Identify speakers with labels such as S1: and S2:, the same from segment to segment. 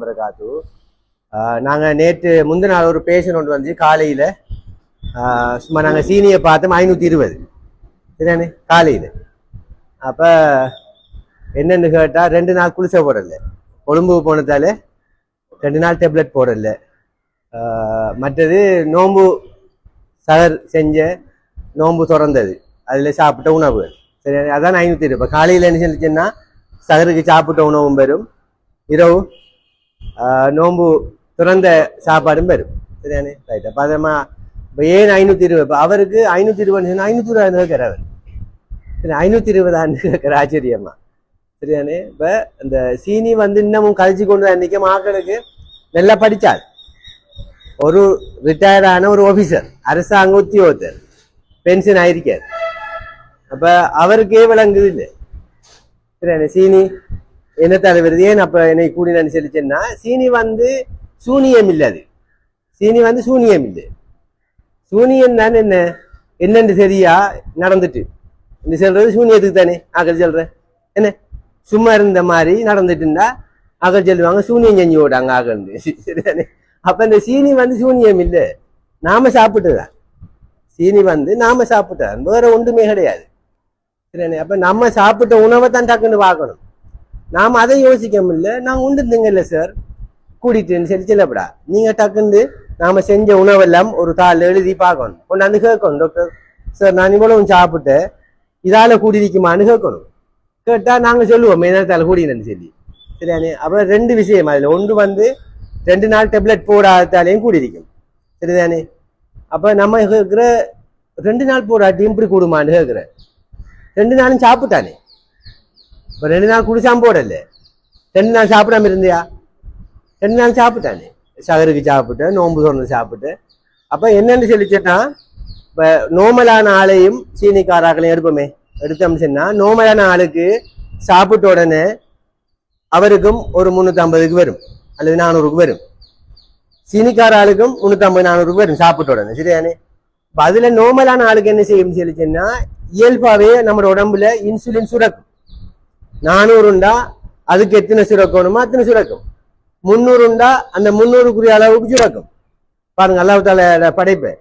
S1: வரகாத்து. நாங்கள் நேற்று முந்தின நாள் ஒரு பேஷண்ட் ஒன்று வந்து காலையில் சும்மா நாங்கள் சீனியை பார்த்தோம் 520 சரியானே காலையில். அப்போ என்னென்னு கேட்டால் 2 நாள் குளிசை போடலை, கொழும்பு போனதால 2 நாள் டேப்லெட் போடலை. மற்றது நோம்பு சகர் செஞ்ச நோம்பு திறந்தது, அதில் சாப்பிட்ட உணவுகள் சரியா, அதான் 520. இப்போ காலையில் என்ன செஞ்சுன்னா சகருக்கு சாப்பிட்ட உணவும் வரும், இரவு நோம்பு திறந்த சாப்பாடும் வரும் சரியானே ரைட். அப்போ அதமா இப்போ ஏன் 520? இப்போ அவருக்கு 520 520 கேட்குறாரு, சரி 520 கேட்குற ஆச்சரியமா சரியானே. இப்போ இந்த சீனி வந்து இன்னமும் கழிச்சு கொண்டு தான் நிற்க மக்களுக்கு நல்லா படித்தார், ஒரு ரிட்டையர்டான ஒரு ஆஃபீஸர், அரசாங்க உத்தியோகத்தர், பென்ஷன் ஆயிருக்கார். அப்போ அவருக்கே விளங்குது இல்லை சரியானே சீனி என்ன தலைவருது. ஏன் அப்போ என்னை கூடி நான் சொல்லிச்சேன்னா சீனி வந்து சூனியம் இல்லை, அது சீனி வந்து சூனியம் இல்லை. சூனியம் தான் என்ன என்னன்னு சரியா நடந்துட்டு இந்த சொல்றது சூனியத்துக்கு தானே ஆக்கள் சொல்றேன். என்ன சும்மா இருந்த மாதிரி நடந்துட்டு இருந்தா ஆக்கள் சொல்லுவாங்க சூனியம் செஞ்சு ஓடாங்க ஆக்கள் சரிதானே. அப்ப இந்த சீனி வந்து சூனியம் இல்லை, நாம சாப்பிட்டுதான். சீனி வந்து நாம சாப்பிட்டதான், வேற ஒன்றுமே கிடையாது சரிதானே. அப்ப நம்ம சாப்பிட்ட உணவை தான் டக்குன்னு பார்க்கணும், நாம அதை யோசிக்க முடியல. நான் உண்டுங்க சார் கூட்டிட்டுன்னு சொல்லி சொல்லப்படா. நீங்க டக்குன்னு நாம செஞ்ச உணவெல்லாம் ஒரு தாள் எழுதி பார்க்கணும், கொண்டாந்து கேட்கணும். டாக்டர் சார் நான் இவ்வளவு சாப்பிட்டேன், இதால கூடியிருக்குமான்னு கேட்கணும். கேட்டா நாங்க சொல்லுவோம் என்னத்தால கூடினு சொல்லி சரியானே. அப்புறம் 2 விஷயம் அதுல, ஒன்று வந்து 2 நாள் டேப்லெட் போடாதாலையும் கூடியிருக்கும் சரிதானே. அப்ப நம்ம கேட்கிற 2 நாள் போடாட்டியும் இப்படி கூடுமான்னு கேட்கிற, 2 நாளும் சாப்பிட்டானே. இப்போ 2 நாள் குடிச்சாம போடல, 2 நாள் சாப்பிடாம இருந்தியா? 2 நாள் சாப்பிட்டானே, சகருக்கு சாப்பிட்டு நோம்பு திறந்து சாப்பிட்டு. அப்போ என்னன்னு சொல்லிச்சேன்னா இப்போ நோமலான ஆளையும் சீனிக்காராக்களையும் எடுப்போமே, எடுத்தோம்னு சொன்னா நோமலான ஆளுக்கு சாப்பிட்ட உடனே அவருக்கும் ஒரு 350க்கு வரும் அல்லது 400க்கு வரும், சீனிக்கார ஆளுக்கும் 350 400க்கு வரும் சாப்பிட்ட உடனே சரியானே. இப்போ அதுல நோமலான ஆளுக்கு என்ன செய்யும் சொல்லிச்சேன்னா இயல்பாவே நம்ம உடம்புல இன்சுலின் சுரக்கும். 400 அதுக்கு எத்தனை சுரக்கணுமோ அத்தனை சுரக்கும், 300 அந்த 300க்குரிய அளவுக்கு சுரக்கும். பாருங்க அல்லாஹ் தஆலா படைப்பு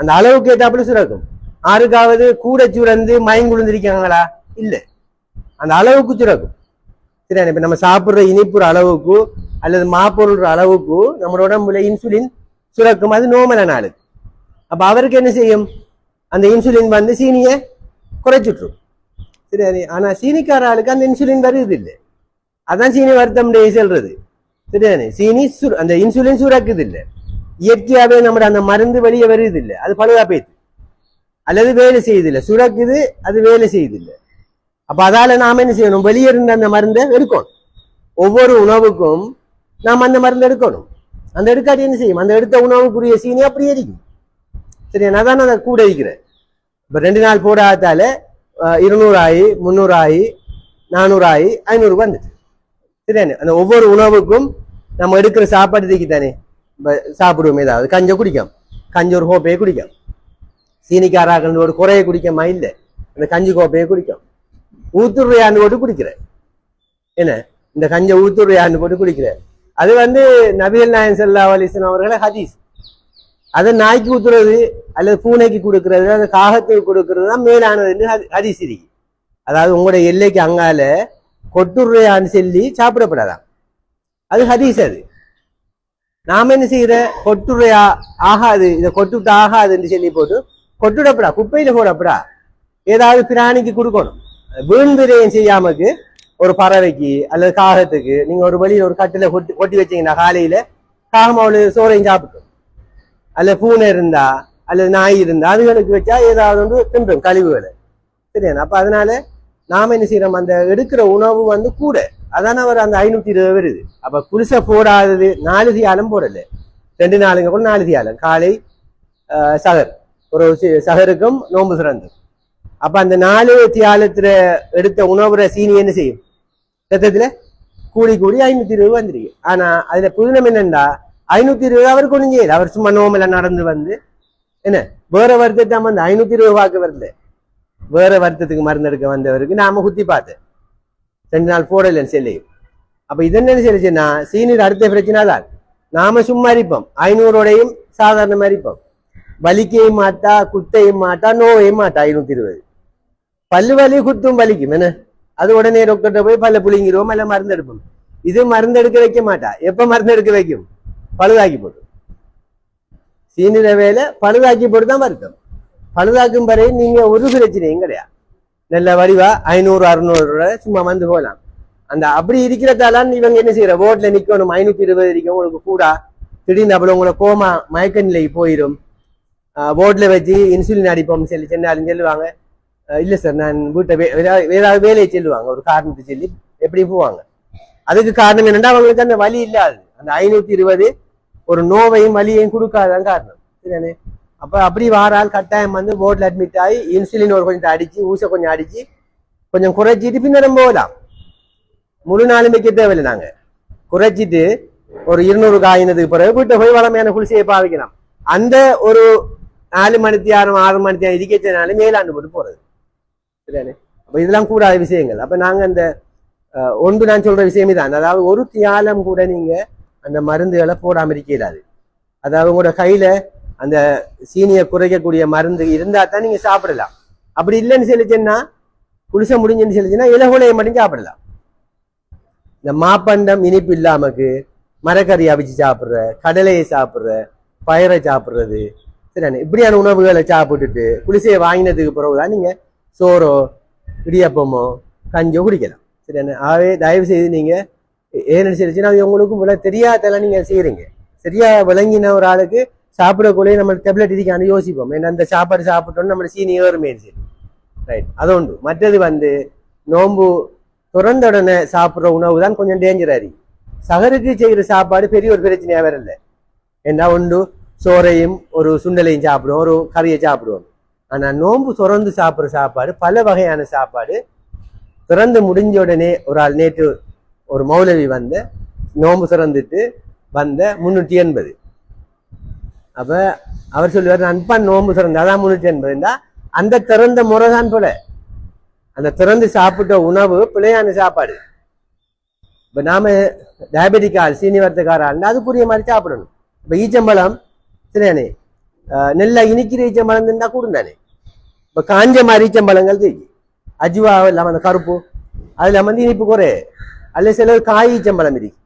S1: அந்த அளவுக்கு ஏற்றாப்புல சுரக்கும். யாருக்காவது கூட சுரந்து மயங்குழுந்திருக்காங்களா? இல்லை, அந்த அளவுக்கு சுரக்கும் சரியா. இப்ப நம்ம சாப்பிடுற இனிப்புற அளவுக்கு அல்லது மாப்பொருள் அளவுக்கு நம்ம உடம்புல இன்சுலின் சுரக்கும், அது நோமலான ஆளுக்கு. அப்ப அவருக்கு என்ன செய்யும், அந்த இன்சுலின் வந்து சீனியை குறைச்சுட்ரும் சரியா. ஆனா சீனிக்கார ஆளுக்கு அந்த இன்சுலின் வருது இல்லை, அதான் சீனி வருத்தம் சொல்றது சரிதானே. சீனி அந்த இன்சுலின் சுரக்குது இல்லை, இயற்கையாவே நம்மட அந்த மருந்து வெளியே வருது இல்லை, அது பழுதா போயிடுது அல்லது வேலை செய்யுது இல்லை, சுரக்குது அது வேலை செய்யுது இல்லை. அப்ப அதால நாம என்ன செய்யணும், வெளியே இருந்த அந்த மருந்தை எடுக்கணும். ஒவ்வொரு உணவுக்கும் நாம் அந்த மருந்து எடுக்கணும். அந்த எடுக்காட்டி என்ன செய்யும், அந்த எடுத்த உணவுக்குரிய சீனி அப்படியே இருக்கும் சரியா. நான் தான் அதை கூட இருக்கிறேன். இப்ப 2 நாள் போடாதால 200 ஆகி 300 ஆகி 400 ஆகி 500 வந்துட்டு சரியானே. அந்த ஒவ்வொரு உணவுக்கும் நம்ம எடுக்கிற சாப்பாடு தானே சாப்பிடுவோம். ஏதாவது கஞ்ச குடிக்கும், கஞ்சி ஒரு கோப்பையை குடிக்கும், சீனிக்காராக்கள் ஒரு குறைய குடிக்கமா இல்லை, அந்த கஞ்சி கோப்பையை குடிக்கும். ஊத்துறையாண்டு போட்டு குடிக்கிற, என்ன இந்த கஞ்சை ஊத்துறையாண்டு போட்டு குடிக்கிற, அது வந்து நபிகள் நாயகம் ஸல்லல்லாஹு அலைஹி வஸல்லம் அவர்களை ஹதீஸ். அதை நாய்க்கு ஊத்துறது அல்லது பூனைக்கு கொடுக்கறது அந்த காகத்துக்கு கொடுக்கறது தான் மேலானதுன்னு ஹதீஸ் இருக்கு. அதாவது உங்களோட எல்லைக்கு அங்கால கொட்டுறையான்னு சொல்லி சாப்பிடப்படாதான், அது ஹதீஸ். அது நாம என்ன செய்யற, கொட்டுறையா ஆகாது, இதை கொட்டுட்டு ஆகாதுன்னு சொல்லி போட்டு கொட்டுடப்படா, குப்பையில போடப்படா, ஏதாவது பிராணிக்கு கொடுக்கணும். வீண்விரயம் செய்யாமக்கு ஒரு பறவைக்கு அல்லது காகத்துக்கு நீங்க ஒரு வெளியில ஒரு கட்டில கொட்டி வச்சீங்கன்னா காலையில காகம் அவ்வளவு சோறையும் சாப்பிட்டோம். அல்லது பூனை இருந்தா அல்லது நாய் இருந்தா அதுகளுக்கு வச்சா ஏதாவது ஒன்று தின்றும் கழிவுகளை சரியா. அப்ப அதனால நாம என்ன செய்யறோம், அந்த எடுக்கிற உணவு வந்து கூட, அதான அவர் அந்த 520 வருது. அப்ப குளிசை போடாதது 4 தியாலம் போடல, 2 நாளுங்க கூட 4 தியாலம், காலை சகர் ஒரு சகருக்கும் நோம்பு சிறந்து. அப்ப அந்த 4 தியாலத்துல எடுத்த உணவுற சீனி என்ன செய்யும், ரத்தத்துல கூடி கூடி 520 வந்துருக்கு. ஆனா அதுல புதினம் என்னண்டா 520 அவருக்கு ஒண்ணும் செய்யல, அவர் சும்மா நோம்பல நடந்து வந்து என்ன வேற வருத்தத்தை வந்து 520 பார்க்க வரல, வேற வருத்தத்துக்கு மருந்து எடுக்க வந்தவருக்கு நாம குத்தி பார்த்தேன் 2 நாள் போடலன்னு சொல்லி. அப்ப இது என்ன சொல்லிச்சுன்னா சீனியர் அடுத்த பிரச்சனை தான். நாம சும்மா இருப்போம், 500ஓடையும் சாதாரணமா இருப்போம். வலிக்கையும் மாட்டா, குத்தையும் மாட்டா, நோவையும் மாட்டா. 520 பல்லு வலி குத்தும் வலிக்கும் என்ன, அது உடனே டாக்டர்கிட்ட போய் பல்ல புளிங்கிடுவோம், இல்ல மருந்து எடுப்போம். இது மருந்து எடுக்க வைக்க மாட்டா. எப்ப மருந்து எடுக்க வைக்கும்? பழுதாக்கி போட்டு. சீனிர வேலை பழுதாக்கி போட்டு தான் வருத்தம். பழுதாக்கும் வரை நீங்க ஒரு பிரச்சனையும் கிடையாது. நல்ல வடிவா 500 600 சும்மா வந்து போகலாம். அந்த அப்படி இருக்கிறதால இவங்க என்ன செய்யற, வோட்ல நிக்கணும், 520 இருக்கும் உங்களுக்கு கூடா. திடீர்னு அப்படி உங்களை கோமா மயக்க நிலைக்கு போயிடும். வோட்ல வச்சு இன்சுலின் அடிப்போம் சொல்லி சொன்னாலும் சொல்லுவாங்க, இல்ல சார் நான் வீட்டை வேறாவது வேலையை சொல்லுவாங்க, ஒரு காரணத்தை சொல்லி எப்படி போவாங்க. அதுக்கு காரணம் என்னன்னா அவங்களுக்கு அந்த வலி இல்லாது. அந்த 520 ஒரு நோவையும் வலியையும் கொடுக்காதான் காரணம். சரிதானே? அப்ப அப்படி வாரால் கட்டாயம் வந்து போர்ட்ல அட்மிட் ஆகி இன்சுலின் ஒரு கொஞ்சம் அடிச்சு, ஊசை கொஞ்சம் அடிச்சு, கொஞ்சம் குறைச்சிட்டு பின்னரும் போகலாம். முழு நாளும் வைக்க தேவையில்லை. நாங்க குறைச்சிட்டு ஒரு 200 காயினதுக்கு பிறகு வீட்டை போய் வளமையான குளிசையை பாவிக்கலாம். அந்த ஒரு 4 மணித்தி 6 மணித்தி இருக்கனாலும் மேலாண்டு போட்டு போறது. சரிதானே? அப்ப இதெல்லாம் கூடாத விஷயங்கள். அப்ப நாங்க அந்த ஒன்று நான் சொல்ற விஷயமே தான். அதாவது ஒரு தியாலம் கூட நீங்க அந்த மருந்துகளை போடாம இருக்கலாது. அதாவது உங்களோட கையில அந்த சீனியை குறைக்கக்கூடிய மருந்து இருந்தா தான் நீங்க சாப்பிடலாம். அப்படி இல்லைன்னு சொல்லிச்சுன்னா, குளிசை முடிஞ்சுன்னு சொல்லிச்சுன்னா இலகுலையை மட்டும் சாப்பிடலாம். இந்த மாப்பண்டம் இனிப்பு இல்லாமக்கு மரக்கறி அவிச்சு சாப்பிடுற, கடலையை சாப்பிடுற, பயிரை சாப்பிடுறது, சரிதானே? இப்படியான உணவுகளை சாப்பிட்டுட்டு குளிசையை வாங்கினதுக்கு பிறகுதான் நீங்க சோறோ இடியப்பமோ கஞ்சோ குடிக்கலாம். சரிதானே? ஆகவே தயவு செய்து நீங்க ஏன்னு சொல்லிச்சுன்னா உங்களுக்கும் விலை தெரியாதெல்லாம் நீங்க செய்யறீங்க. சரியா விளங்கின ஒரு ஆளுக்கு சாப்பிடக்குள்ளே நம்ம டேப்லெட் இருக்கான்னு யோசிப்போம். ஏன்னா அந்த சாப்பாடு சாப்பிட்டோன்னு நம்ம சீனி ஏறுமே. சரி, ரைட், அது உண்டு. மற்றது வந்து நோம்பு துறந்த உடனே சாப்பிட்ற உணவு தான் கொஞ்சம் டேஞ்சரா இருக்கு. சகருக்கு செய்கிற சாப்பாடு பெரிய ஒரு பிரச்சனையா வேற இல்லை. ஏன்னா உண்டு சோறையும் ஒரு சுண்டலையும் சாப்பிடுவோம், ஒரு கறியை சாப்பிடுவோம். ஆனா நோம்பு துறந்து சாப்பிட்ற சாப்பாடு பல வகையான சாப்பாடு. திறந்து முடிஞ்ச உடனே ஒரு ஆள் நேற்று ஒரு மௌலவி வந்து நோம்பு திறந்துட்டு வந்த 380. அப்ப அவர் சொல்லுவார், நண்பன் நோம்பு திறந்து அதான் 380. அந்த திறந்த முறைதான் போல. அந்த திறந்து சாப்பிட்ட உணவு பிள்ளையான சாப்பாடு. இப்ப நாம டயபெட்டிக் ஆள், சீனிவர்த்தக்கார ஆள், அதுக்குரிய மாதிரி சாப்பிடணும். இப்ப ஈச்சம்பழம் சரியானே, நெல்ல இனிக்கிற ஈச்சம்பழம் இருந்தா கூடுந்தானே. இப்ப காஞ்ச மாதிரி ஈச்சம்பழங்கள் தெரியும், அஜுவா இல்லாம அந்த கருப்பு, அதுல வந்து இனிப்பு குறை. அல்ல சில காய் ஈச்சம்பழம் இருக்கு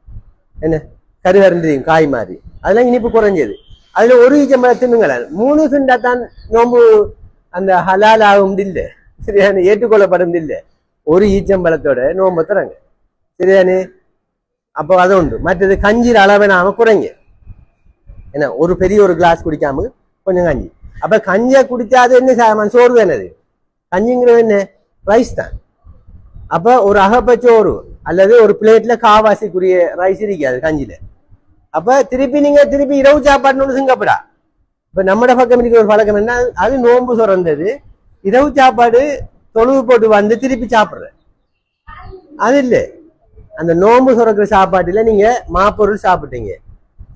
S1: என்ன, கருகருந்திரியும் காய் மாதிரி, அதெல்லாம் இனிப்பு குறைஞ்சது. அதுல ஒரு ஈச்சம்பழம் தின்னுங்கள 3 திண்டா தான் நோம்பு அந்த ஹலால் ஆகும் இல்லை. சரியானே? ஏற்றுக்கொள்ளப்படும் இல்லை. ஒரு ஈச்சம்பழத்தோட நோம்பு தராங்க. சரியானே? அப்போ அது உண்டு. மற்றது கஞ்சியில் அளவை நாம குறைங்க. என்ன, ஒரு பெரிய ஒரு கிளாஸ் குடிக்காம கொஞ்சம் கஞ்சி. அப்ப கஞ்சியை குடிச்சாது என்ன சாமான், சோறு தானது. கஞ்சிங்கிறது என்ன, ரைஸ் தான். அப்ப ஒரு அகப்பச்சோறு அல்லது ஒரு பிளேட்ல காவாசிக்குரிய ரைஸ் இருக்காது கஞ்சியில. அப்ப திருப்பி இரவு சாப்பாடுன்னு சிங்கப்படா. இப்ப நம்மட பக்கம் இருக்கிற ஒரு பழக்கம் என்ன, அது நோம்பு சுரந்தது இரவு சாப்பாடு தொழுவு போட்டு வந்து திருப்பி சாப்பிடுற அது இல்லை. அந்த நோம்பு சுரக்கிற சாப்பாட்டுல நீங்க மாப்பொருள் சாப்பிட்டீங்க,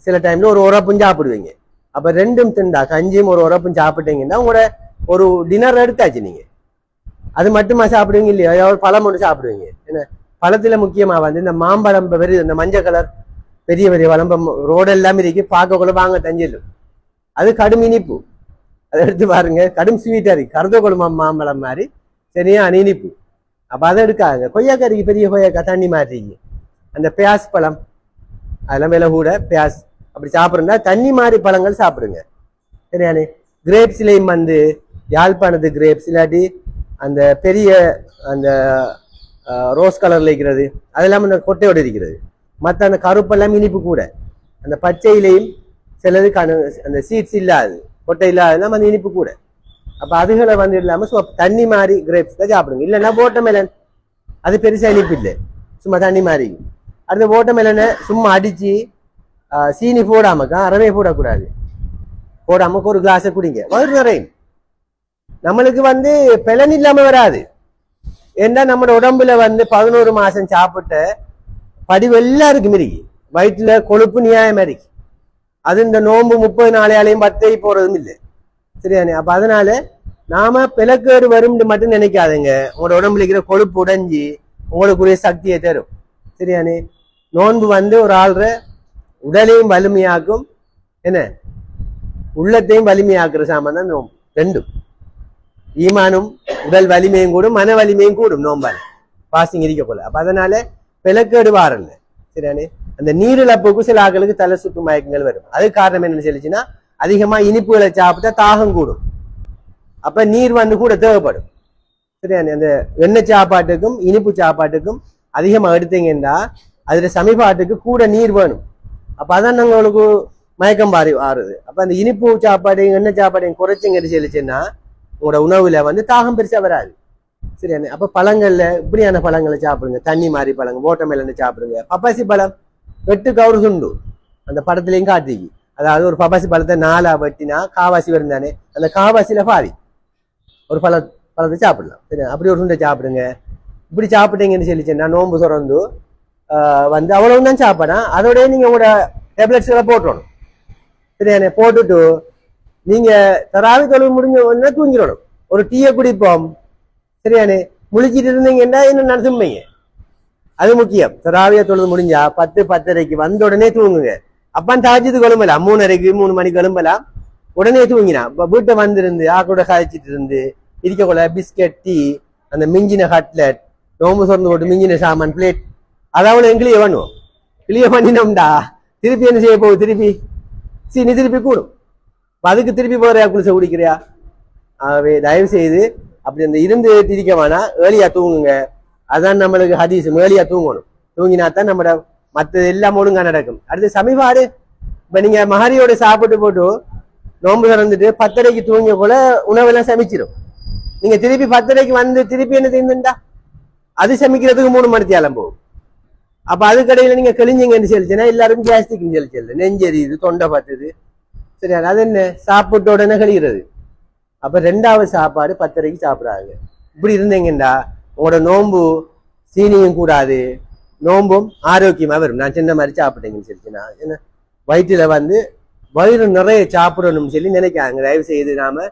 S1: சில டைம்ல ஒரு உரப்பும் சாப்பிடுவீங்க. அப்ப ரெண்டும் திண்டா, கஞ்சியும் ஒரு உரப்பும் சாப்பிட்டீங்கன்னா உங்களோட ஒரு டின்னர் எடுத்தாச்சு. நீங்க அது மட்டுமா சாப்பிடுவீங்க இல்லையா, ஏதாவது பழம் ஒன்று சாப்பிடுவீங்க. என்ன, பழத்துல முக்கியமா வந்து இந்த மாம்பழம் வருது, இந்த மஞ்சள் கலர் பெரிய பெரிய வளம்பம் ரோடு எல்லாம் இருக்கு, பார்க்கக்குள்ள வாங்க தஞ்சிலும். அது கடும் இனிப்பு, அதை எடுத்து பாருங்க, கடும் ஸ்வீட்டா இருக்கு, கருத குடும்பம் மாம்பழம் மாதிரி சரியா இனிப்பு. அப்ப அதை எடுக்காங்க. கொய்யாக்கறிக்கு பெரிய கொய்யாக்கா தண்ணி மாறிங்க. அந்த பியாஸ் பழம் அதெல்லாம் விலை கூட, பியாஸ் அப்படி சாப்பிடுறா தண்ணி மாதிரி பழங்கள் சாப்பிடுங்க. சரியானே? கிரேப்ஸ்லையும் வந்து யாழ்ப்பாணத்து கிரேப்ஸ் இல்லாட்டி அந்த பெரிய அந்த ரோஸ் கலர்ல இருக்கிறது, அதெல்லாம் அந்த கொட்டையோடு இருக்கிறது. மற்ற அந்த கருப்பெல்லாம் இனிப்பு கூட. அந்த பச்சையிலையும் சிலது அந்த சீட்ஸ் இல்லாது, கொட்டை இல்லாதெல்லாம் அந்த இனிப்பு கூட. அப்ப அதுகளை வந்து இல்லாம தண்ணி மாதிரி கிரேப்ஸ் தான் சாப்பிடுங்க. இல்லைன்னா வாட்டர்மெலன், அது பெருசா இனிப்பு இல்லை, சும்மா தண்ணி மாதிரி. அடுத்த வாட்டர்மெலனை சும்மா அடிச்சு சீனி போடாமக்கா, அறவே போடக்கூடாது, போடாம ஒரு கிளாஸை குடிங்க, வயிறு நிறையும். நம்மளுக்கு வந்து பலன் இல்லாம வராது. ஏன்னா நம்ம உடம்புல வந்து 11 மாசம் சாப்பிட்ட படிவு எல்லாருக்கும் இருக்கு. வயிற்றுல கொழுப்பு நியாயம் இருக்கு. அது இந்த நோம்பு 30 நாளையாலையும் 10 போறதும் இல்லை. சரியானே? அப்ப அதனால நாம பிளக்கேடு வரும்னு மட்டும் நினைக்காதுங்க. உங்களோட உடம்புல இருக்கிற கொழுப்பு உடைஞ்சி உங்களுக்குரிய சக்தியை தரும். சரியானே? நோன்பு வந்து ஒரு ஆள்ற உடலையும் வலிமையாக்கும், என்ன உள்ளத்தையும் வலிமையாக்குற சாமான் தான் நோன்பு. ரெண்டும் ஈமானும் உடல் வலிமையும் கூடும், மன வலிமையும் கூடும் நோம்பால பாசிங் இருக்க போல. அப்ப அதனால விளக்கேடு வாரல்ல சரியானே. அந்த நீரிழப்புக்கு சில ஆக்களுக்கு தலை சுற்று மயக்கங்கள் வரும். அதுக்கு காரணம் என்னன்னு சொல்லிச்சுன்னா, அதிகமா இனிப்புகளை சாப்பிட்டா தாகம் கூடும், அப்ப நீர் வந்து கூட தேவைப்படும் சரியானே. அந்த எண்ணெய் சாப்பாட்டுக்கும் இனிப்பு சாப்பாட்டுக்கும் அதிகமா எடுத்தீங்கன்னா அதுல சமீபாட்டுக்கு கூட நீர் வேணும். அப்ப அதான் உங்களுக்கு மயக்கம் பாரி ஆறுது. அப்ப அந்த இனிப்பு சாப்பாடையும் எண்ணெய் சாப்பாடையும் குறைச்சிங்க சொல்லிச்சுன்னா உங்களோட உணவுல வந்து தாகம் பெருசா வராது சரியானே. அப்ப பழங்கள்ல இப்படியான பழங்களை சாப்பிடுங்க, தண்ணி மாதிரி பழங்கள், வாட்டர்மெலன் சாப்பிடுங்க. பப்பாசி பழம் 8 கவுரு துண்டு அந்த படத்துலயும் காட்டிக்கு. அதாவது ஒரு பப்பாசி பழத்தை 4 வெட்டினா காவாசி வரும் தானே, அந்த காவாசியில பாதி ஒரு பழத்தை சாப்பிடலாம் சரியா. அப்படி ஒரு துண்டை சாப்பிடுங்க. இப்படி சாப்பிட்டீங்கன்னு சொல்லிச்சுன்னா நோன்பு சுரந்து வந்து அவ்வளவு தான் சாப்பிடா. அதோடய நீங்க உங்களோட டேப்லெட்ஸ்களை போட்டுடணும் சரியானே. போட்டுட்டு நீங்க தராவி தொழில் முடிஞ்ச உடனே தூங்கிடணும். ஒரு டீயை குடிப்போம் சரியானே. முழிச்சிட்டு இருந்தீங்கன்னா என்ன நடத்தும்பீங்க, அது முக்கியம். தராவிய தொழுது முடிஞ்சா 10-10:30 வந்த உடனே தூங்குங்க. அப்பான் தாஜிது கொழும்பலாம் 3:30 மணிக்கு கொழும்பலாம், உடனே தூங்கினா. இப்ப வீட்டை வந்திருந்து ஆக்கூட காய்ச்சிட்டு இருந்து இருக்கக்குள்ள பிஸ்கட், டீ, அந்த மிஞ்சின கட்லெட், நோம்பு சொர்ந்து போட்டு மிஞ்சின சாமான், பிளேட், அதாவது கிளிய பண்ணுவோம். கிளிய பண்ணினோம்டா திருப்பி என்ன செய்ய போகுது, திருப்பி சீனி திருப்பி கூடும். அதுக்கு திருப்பி போறியா குளிச்ச குடிக்கிறியா? ஆகவே தயவு செய்து அப்படி அந்த இருந்து திரிக்க வேணா, ஏழியா தூங்குங்க. அதான் நம்மளுக்கு ஹதீஸ், ஏழியா தூங்கணும். தூங்கினாத்தான் நம்மட மற்ற எல்லாம் ஒழுங்கா நடக்கும். அடுத்து சமீபாடு, இப்ப நீங்க மஹரியோட சாப்பிட்டு போட்டு நோன்பு திறந்துட்டு 10:30 தூங்கிய போல உணவெல்லாம் சமைச்சிடும். நீங்க திருப்பி 10:30 வந்து திருப்பி என்ன தீர்ந்துட்டா அது சமைக்கிறதுக்கு 3 மணி தேலம் போகும். அப்ப அதுக்கடையில நீங்க கிழிஞ்சிங்கன்னு சொல்லிச்சுன்னா எல்லாரும் கேஸ்டிக்னு சொல்லி நெஞ்செரியுது, தொண்டை பத்துது சரியா. அது என்ன சாப்பிட்ட உடனே கழிகிறது. அப்ப 2வது சாப்பாடு 10:30 சாப்பிடாங்க. இப்படி இருந்தீங்கன்னா உங்களோட நோன்பு சீனியும் கூடாது, நோம்பும் ஆரோக்கியமா வரும். நான் சின்ன மாதிரி சாப்பிட்டேங்கன்னு சொல்லிச்சுன்னா என்ன வயிற்றுல வந்து வயிறு நிறைய சாப்பிடணும்னு சொல்லி நினைக்காங்க. தயவு செய்து நாம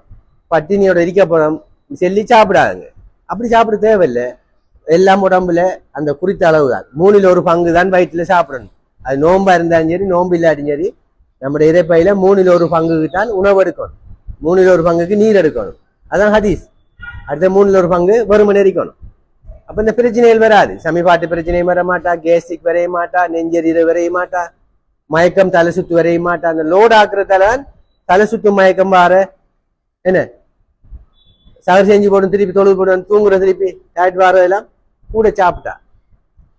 S1: பட்டினியோட இருக்க போறோம் சொல்லி சாப்பிடாங்க. அப்படி சாப்பிட தேவையில்லை. எல்லாம் உடம்புல அந்த குறித்த அளவு தான், 3ல் 1 பங்கு தான் வயிற்றுல சாப்பிடணும். அது நோம்பா இருந்தாலும் சரி நோம்பு இல்லாட்டியும் சரி நம்முடைய இறைப்பையில 3ல் 1 பங்குக்கு தான் உணவு எடுக்கணும், 3ல் 1 பங்குக்கு நீர் எடுக்கணும். அதான் ஹதீஸ். அடுத்த 3ல் 1 பங்கு வெறுமனே இருக்கணும். அப்ப இந்த பிரச்சனைகள் வராது. சமீபாட்டு பிரச்சனையும் வர மாட்டா, கேஸ்டிக் வரைய மாட்டா, நெஞ்செறிவு வரைய மாட்டா, மயக்கம் தலை சுத்து வரைய மாட்டா. அந்த லோடு ஆக்குறதால தலை சுத்து மயக்கம் வார என்ன சகர் செஞ்சு போடும், திருப்பி தொழுது போடும், தூங்குற திருப்பி டயட் வாரதெல்லாம் கூட சாப்பிட்டா.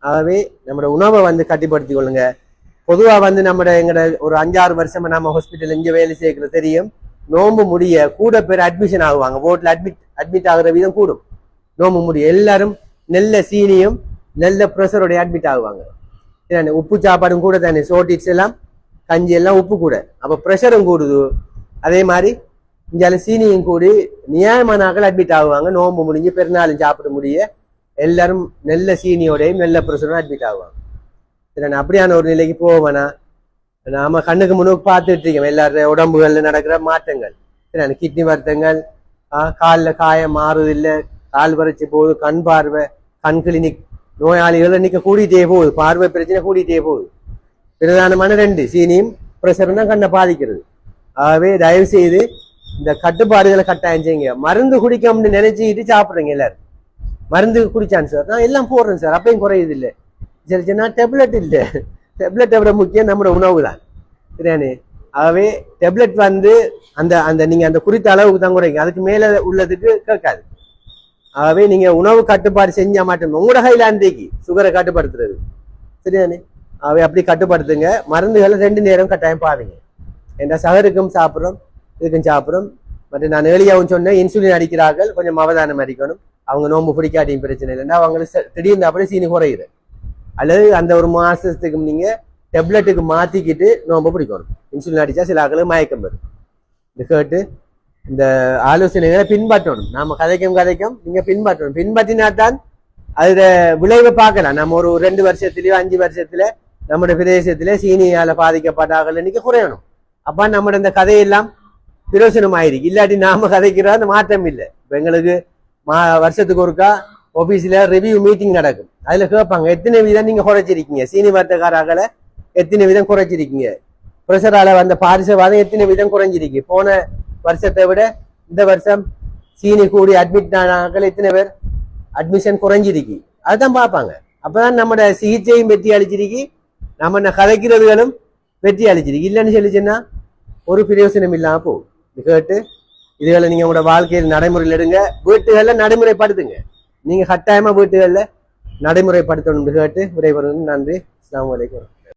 S1: ஆகவே நம்மளோட உணவை வந்து கட்டுப்படுத்திக் கொள்ளுங்க. பொதுவா வந்து எங்கட ஒரு 5-6 வருஷமா நம்ம ஹாஸ்பிட்டல் இங்க வேலை செய்யறது தெரியும். நோம்பு முடிய கூட பேர் அட்மிஷன் ஆகுவாங்க, போட்ல அட்மிட் ஆகுற வீதம் கூடும். நோம்பு முடிய எல்லாரும் நல்ல சீனியும் நல்ல ப்ரெஷரோட அட்மிட் ஆகுவாங்க. உப்பு சாப்பாடும் கூட தானே, சோட்டிட்ஸ் எல்லாம் கஞ்சி எல்லாம் உப்பு கூட, அப்ப ப்ரெஷரும் கூடுது. அதே மாதிரி இங்கால சீனியும் கூடி நியாயமானாக்கள் அட்மிட் ஆகுவாங்க. நோம்பு முடிஞ்சு பெருநாளும் சாப்பிட முடிய எல்லாரும் நல்ல சீனியோடையும் நல்ல ப்ரெஷரும் அட்மிட் ஆகுவாங்க. சரி, அப்படியான ஒரு நிலைக்கு போவேனா நாம கண்ணுக்கு முன்னுக்கு பார்த்துட்டு இருக்கோம் எல்லாரும் உடம்புகள்ல நடக்கிற மாற்றங்கள். சரி, கிட்னி வருத்தங்கள், காலில் காயம் மாறுது இல்லை, கால் வரைச்சி போகுது, கண் பார்வை, கண் கிளினிக் நோயாளிகள் இன்னைக்கு கூடிட்டே போகுது, பார்வை பிரச்சனை கூடிட்டே போகுது. பிரதானமான 2 சீனியும் ப்ரெஷரும் தான் கண்ணை பாதிக்கிறது. ஆகவே தயவு செய்து இந்த கட்டுப்பாடுகளை கட்டாயம் செய்யுங்க. மருந்து குடிக்கணும்னு நினைச்சுக்கிட்டு சாப்பிடுறீங்க எல்லாரும். மருந்து குடிச்சான் சார், நான் எல்லாம் போடுறேன் சார், அப்பயும் குறையுது இல்லை. சரிச்சுன்னா டெப்லெட் இல்லை, டெப்லெட்டை விட முக்கியம் நம்மளோட உணவு தான் சரியானே. ஆகவே டெப்லெட் வந்து அந்த அந்த நீங்க அந்த குறித்த அளவுக்கு தான் குறைங்க, அதுக்கு மேல உள்ளதுக்கு கேட்காது. ஆகவே நீங்க உணவு கட்டுப்பாடு செஞ்சா மாட்டோம். உங்களோட ஹைலாண்டிக்கு சுகரை கட்டுப்படுத்துறது சரியானே. ஆகவே அப்படி கட்டுப்படுத்துங்க. மருந்துகளை 2 நேரம் கட்டாயம் பாருங்க. ஏன்னா சகருக்கும் சாப்பிட்றோம், இதுக்கும் சாப்பிட்றோம். மற்ற நான் ஏழியாவும் சொன்னேன், இன்சுலின் அடிக்கிறார்கள், கொஞ்சம் அவதானம் அடிக்கணும். அவங்க நோம்பு பிடிக்காட்டியும் பிரச்சனை இல்லைன்னா அவங்களுக்கு திடீர்னு அப்படி சீனி குறையுது. அல்லது அந்த ஒரு மாசத்துக்கு நீங்க டெப்லெட்டுக்கு மாத்திக்கிட்டு நோம்பு பிடிக்கணும். இன்சுலின் அடிச்சா சில ஆக்களுக்கு மயக்கம் வரும். இது கேட்டு இந்த ஆலோசனைகளை பின்பற்றணும். நாம கதைக்கும் நீங்க பின்பற்றணும். பின்பற்றினாத்தான் அதுல விளைவை பார்க்கலாம். நம்ம ஒரு 2 வருஷத்துலயோ 5 வருஷத்துல நம்முடைய பிரதேசத்துல சீனியால பாதிக்கப்பட்ட ஆகல இன்னைக்கு குறையணும். அப்ப நம்மட இந்த கதையெல்லாம் பிரயோசனம் ஆயிருக்கு. இல்லாட்டி நாம கதைக்கிற அந்த மாற்றம் இல்லை. இப்ப எங்களுக்கு வருஷத்துக்கு ஒருக்கா ஆபீஸ்ல ரிவ்யூ மீட்டிங் நடக்கும். அதுல கேட்பாங்க எத்தனை வீதம் நீங்க குறைச்சிருக்கீங்க, சீனி வர்த்தகாரர்களை எத்தனை வீதம் குறைச்சிருக்கீங்க, பிரஷரால வந்த பாரிசவாதம் எத்தனை வீதம் குறைஞ்சிருக்கு, போன வருஷத்தை விட இந்த வருஷம் சீனி கூடி அட்மிட் ஆனாக்கள் எத்தனை பேர் அட்மிஷன் குறைஞ்சிருக்கு, அதுதான் பார்ப்பாங்க. அப்பதான் நம்மட சிகிச்சையும் வெற்றி அளிச்சிருக்கு, நம்ம கதைக்கிறதுகளும் வெற்றி அளிச்சிருக்கு. இல்லைன்னு சொல்லிச்சுன்னா ஒரு பிரயோசனம் இல்லாம போகும். கேட்டு இதுகளை நீங்க உங்களோட வாழ்க்கையில் நடைமுறையில் எடுங்க, வீட்டுகள்ல நடைமுறைப்படுத்துங்க. நீங்க கட்டாயமா வீட்டுகள்ல நடைமுறைப்படுத்தணும் கேட்டு விடைபெறும். நன்றி. அஸ்ஸலாமு அலைக்கும்.